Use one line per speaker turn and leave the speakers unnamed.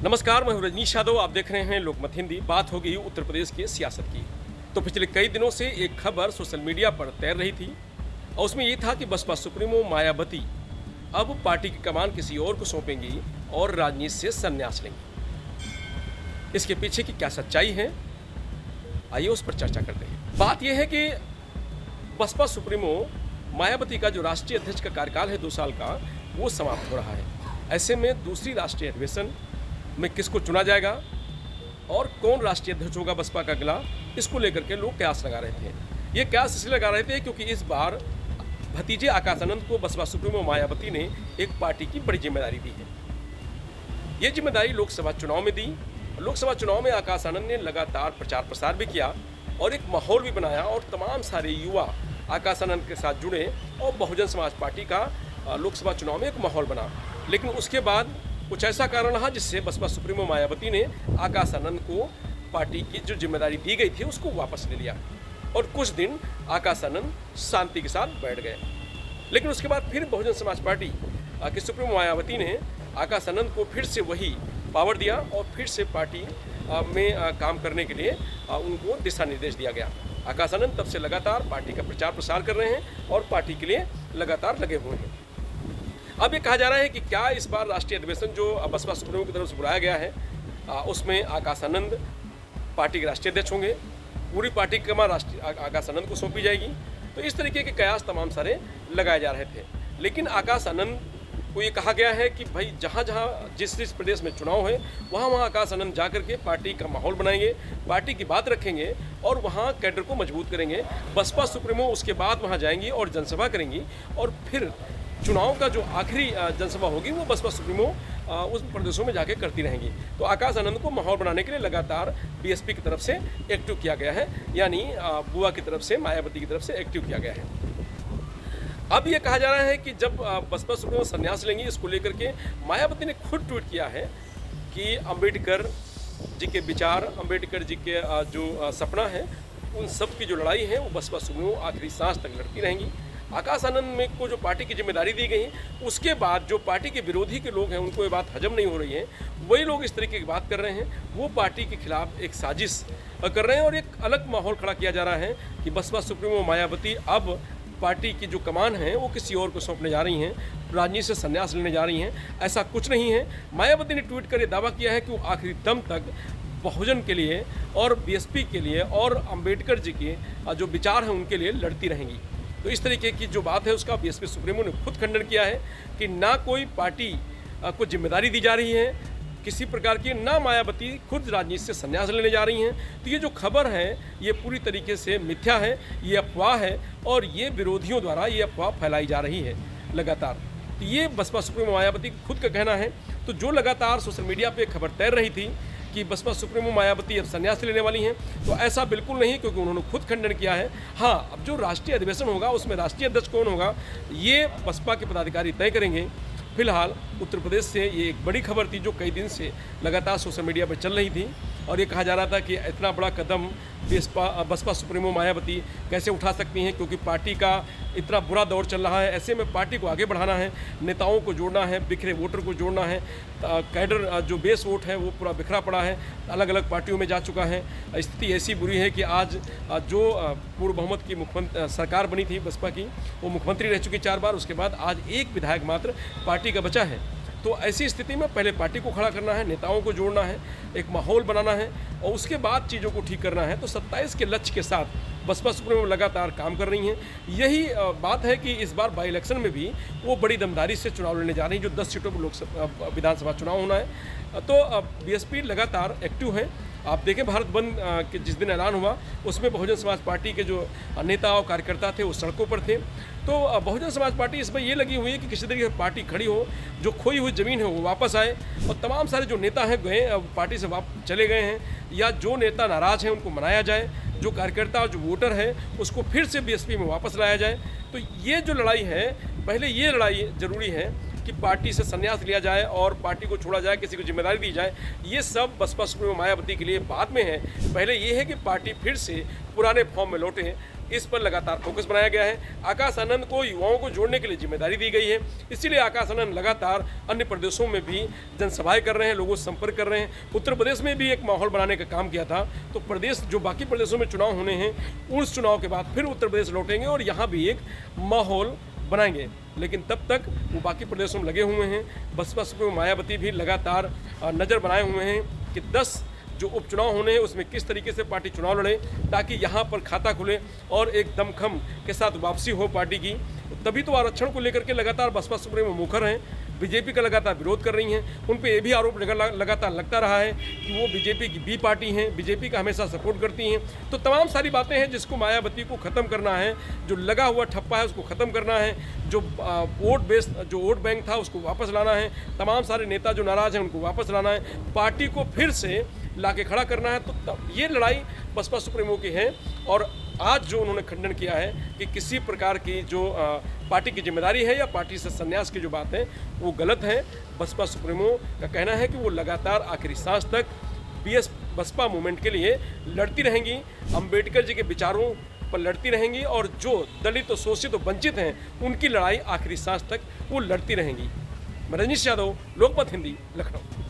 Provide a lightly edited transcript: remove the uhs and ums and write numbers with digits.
नमस्कार, मैं हूं रजनीश यादव। आप देख रहे हैं लोकमत हिंदी। बात हो गई उत्तर प्रदेश की सियासत की। तो पिछले कई दिनों से एक खबर सोशल मीडिया पर तैर रही थी और उसमें ये था कि बसपा सुप्रीमो मायावती अब पार्टी की कमान किसी और को सौंपेंगी और राजनीति से संन्यास लेंगी। इसके पीछे की क्या सच्चाई है, आइए उस पर चर्चा करते हैं। बात यह है कि बसपा सुप्रीमो मायावती का जो राष्ट्रीय अध्यक्ष का कार्यकाल है 2 साल का, वो समाप्त हो रहा है। ऐसे में दूसरी राष्ट्रीय अधिवेशन में किसको चुना जाएगा और कौन राष्ट्रीय अध्यक्ष होगा बसपा का अगला, इसको लेकर के लोग कयास लगा रहे थे। ये कयास इसलिए लगा रहे थे क्योंकि इस बार भतीजे आकाश आनंद को बसपा सुप्रीमो मायावती ने एक पार्टी की बड़ी जिम्मेदारी दी है। ये जिम्मेदारी लोकसभा चुनाव में दी। लोकसभा चुनाव में आकाश आनंद ने लगातार प्रचार प्रसार भी किया और एक माहौल भी बनाया और तमाम सारे युवा आकाश आनंद के साथ जुड़े और बहुजन समाज पार्टी का लोकसभा चुनाव में एक माहौल बना। लेकिन उसके बाद कुछ ऐसा कारण रहा जिससे बसपा सुप्रीमो मायावती ने आकाश आनंद को पार्टी की जो जिम्मेदारी दी गई थी उसको वापस ले लिया और कुछ दिन आकाश आनंद शांति के साथ बैठ गए। लेकिन उसके बाद फिर बहुजन समाज पार्टी की सुप्रीमो मायावती ने आकाश आनंद को फिर से वही पावर दिया और फिर से पार्टी में काम करने के लिए उनको दिशा निर्देश दिया गया। आकाश आनंद तब से लगातार पार्टी का प्रचार प्रसार कर रहे हैं और पार्टी के लिए लगातार लगे हुए हैं। अब ये कहा जा रहा है कि क्या इस बार राष्ट्रीय अधिवेशन जो बसपा सुप्रीमो की तरफ से बुलाया गया है उसमें आकाश आनंद पार्टी के राष्ट्रीय अध्यक्ष होंगे, पूरी पार्टी की कमान आकाश आनंद को सौंपी जाएगी। तो इस तरीके के कयास तमाम सारे लगाए जा रहे थे। लेकिन आकाश आनंद को ये कहा गया है कि भाई जहाँ जहाँ जिस प्रदेश में चुनाव है वहाँ आकाश आनंद जा करके पार्टी का माहौल बनाएंगे, पार्टी की बात रखेंगे और वहाँ कैडर को मजबूत करेंगे। बसपा सुप्रीमो उसके बाद वहाँ जाएंगी और जनसभा करेंगी और फिर चुनाव का जो आखिरी जनसभा होगी वो बसपा सुप्रीमो उस प्रदेशों में जाके करती रहेंगी। तो आकाश आनंद को माहौल बनाने के लिए लगातार बीएसपी की तरफ से एक्टिव किया गया है, यानी बुआ की तरफ से, मायावती की तरफ से एक्टिव किया गया है। अब ये कहा जा रहा है कि जब बसपा सुप्रीमो संन्यास लेंगी, इसको लेकर के मायावती ने खुद ट्वीट किया है कि अम्बेडकर जी के विचार, अम्बेडकर जी के जो सपना है, उन सब की जो लड़ाई है वो बसपा सुप्रीमो आखिरी सांस तक लड़ती रहेंगी। आकाश आनंद में को जो पार्टी की जिम्मेदारी दी गई उसके बाद जो पार्टी के विरोधी के लोग हैं उनको ये बात हजम नहीं हो रही है, वही लोग इस तरीके की बात कर रहे हैं। वो पार्टी के खिलाफ एक साजिश कर रहे हैं और एक अलग माहौल खड़ा किया जा रहा है कि बसपा सुप्रीमो मायावती अब पार्टी की जो कमान है वो किसी और को सौंपने जा रही हैं, राजनीति से संन्यास लेने जा रही हैं। ऐसा कुछ नहीं है। मायावती ने ट्वीट कर दावा किया है कि वो आखिरी दम तक बहुजन के लिए और बीएसपी के लिए और अम्बेडकर जी के जो विचार हैं उनके लिए लड़ती रहेंगी। तो इस तरीके की जो बात है उसका बीएसपी सुप्रीमो ने खुद खंडन किया है कि ना कोई पार्टी को जिम्मेदारी दी जा रही है किसी प्रकार की, ना मायावती खुद राजनीति से संन्यास लेने जा रही हैं। तो ये जो खबर है ये पूरी तरीके से मिथ्या है, ये अफवाह है और ये विरोधियों द्वारा ये अफवाह फैलाई जा रही है लगातार। तो ये बसपा सुप्रीमो मायावती खुद का कहना है। तो जो लगातार सोशल मीडिया पे खबर तैर रही थी कि बसपा सुप्रीमो मायावती अब संन्यास लेने वाली हैं, तो ऐसा बिल्कुल नहीं, क्योंकि उन्होंने खुद खंडन किया है। हाँ, अब जो राष्ट्रीय अधिवेशन होगा उसमें राष्ट्रीय अध्यक्ष कौन होगा ये बसपा के पदाधिकारी तय करेंगे। फिलहाल उत्तर प्रदेश से ये एक बड़ी खबर थी जो कई दिन से लगातार सोशल मीडिया पर चल रही थी और ये कहा जा रहा था कि इतना बड़ा कदम बसपा सुप्रीमो मायावती कैसे उठा सकती हैं, क्योंकि पार्टी का इतना बुरा दौर चल रहा है। ऐसे में पार्टी को आगे बढ़ाना है, नेताओं को जोड़ना है, बिखरे वोटर को जोड़ना है। कैडर जो बेस वोट है वो पूरा बिखरा पड़ा है, अलग अलग पार्टियों में जा चुका है। स्थिति ऐसी बुरी है कि आज जो पूर्व बहुमत की सरकार बनी थी बसपा की, वो मुख्यमंत्री रह चुकी 4 बार। उसके बाद आज एक विधायक मात्र पार्टी का बचा है। तो ऐसी स्थिति में पहले पार्टी को खड़ा करना है, नेताओं को जोड़ना है, एक माहौल बनाना है और उसके बाद चीज़ों को ठीक करना है। तो 27 के लक्ष्य के साथ बसपा सुप्रीमो लगातार काम कर रही हैं। यही बात है कि इस बार बाई इलेक्शन में भी वो बड़ी दमदारी से चुनाव लड़ने जा रही हैं, जो 10 सीटों पर लोकसभा विधानसभा चुनाव होना है। तो बीएसपी लगातार एक्टिव है। आप देखें भारत बंद के जिस दिन ऐलान हुआ उसमें बहुजन समाज पार्टी के जो नेता और कार्यकर्ता थे वो सड़कों पर थे। तो बहुजन समाज पार्टी इसमें ये लगी हुई है कि किसी तरीके से पार्टी खड़ी हो, जो खोई हुई ज़मीन है वो वापस आए और तमाम सारे जो नेता हैं गए पार्टी से चले गए हैं या जो नेता नाराज़ हैं उनको मनाया जाए, जो कार्यकर्ता जो वोटर है उसको फिर से बीएसपी में वापस लाया जाए। तो ये जो लड़ाई है, पहले ये लड़ाई ज़रूरी है कि पार्टी से संन्यास लिया जाए और पार्टी को छोड़ा जाए, किसी को जिम्मेदारी दी जाए। ये सब बसपा सुप्रीमो मायावती के लिए बाद में है। पहले ये है कि पार्टी फिर से पुराने फॉर्म में लौटे। इस पर लगातार फोकस बनाया गया है। आकाश आनंद को युवाओं को जोड़ने के लिए जिम्मेदारी दी गई है, इसीलिए आकाश आनंद लगातार अन्य प्रदेशों में भी जनसभाएं कर रहे हैं, लोगों से संपर्क कर रहे हैं। उत्तर प्रदेश में भी एक माहौल बनाने का काम किया था, तो प्रदेश जो बाकी प्रदेशों में चुनाव होने हैं, उस चुनाव के बाद फिर उत्तर प्रदेश लौटेंगे और यहाँ भी एक माहौल बनाएंगे। लेकिन तब तक वो बाकी प्रदेशों में लगे हुए हैं। बसपा सुप्रीमो मायावती भी लगातार नज़र बनाए हुए हैं कि 10 जो उपचुनाव होने हैं उसमें किस तरीके से पार्टी चुनाव लड़े, ताकि यहाँ पर खाता खुले और एक दमखम के साथ वापसी हो पार्टी की। तभी तो आरक्षण को लेकर के लगातार बसपा सुप्रीमो मुखर हैं, बीजेपी का लगातार विरोध कर रही हैं। उन पर यह भी आरोप लगातार लगता रहा है कि वो बीजेपी की बी पार्टी हैं, बीजेपी का हमेशा सपोर्ट करती हैं। तो तमाम सारी बातें हैं जिसको मायावती को ख़त्म करना है, जो लगा हुआ ठप्पा है उसको ख़त्म करना है, जो वोट बैंक था उसको वापस लाना है, तमाम सारे नेता जो नाराज़ हैं उनको वापस लाना है, पार्टी को फिर से लाके खड़ा करना है। तो ये लड़ाई बसपा सुप्रीमो की है। और आज जो उन्होंने खंडन किया है कि किसी प्रकार की जो पार्टी की जिम्मेदारी है या पार्टी से संन्यास की जो बात है वो गलत है। बसपा सुप्रीमो का कहना है कि वो लगातार आखिरी सांस तक बसपा मूवमेंट के लिए लड़ती रहेंगी, अंबेडकर जी के विचारों पर लड़ती रहेंगी और जो दलित, शोषित और वंचित हैं उनकी लड़ाई आखिरी सांस तक वो लड़ती रहेंगी। मैं रजनीश यादव, लोकमत हिंदी, लखनऊ।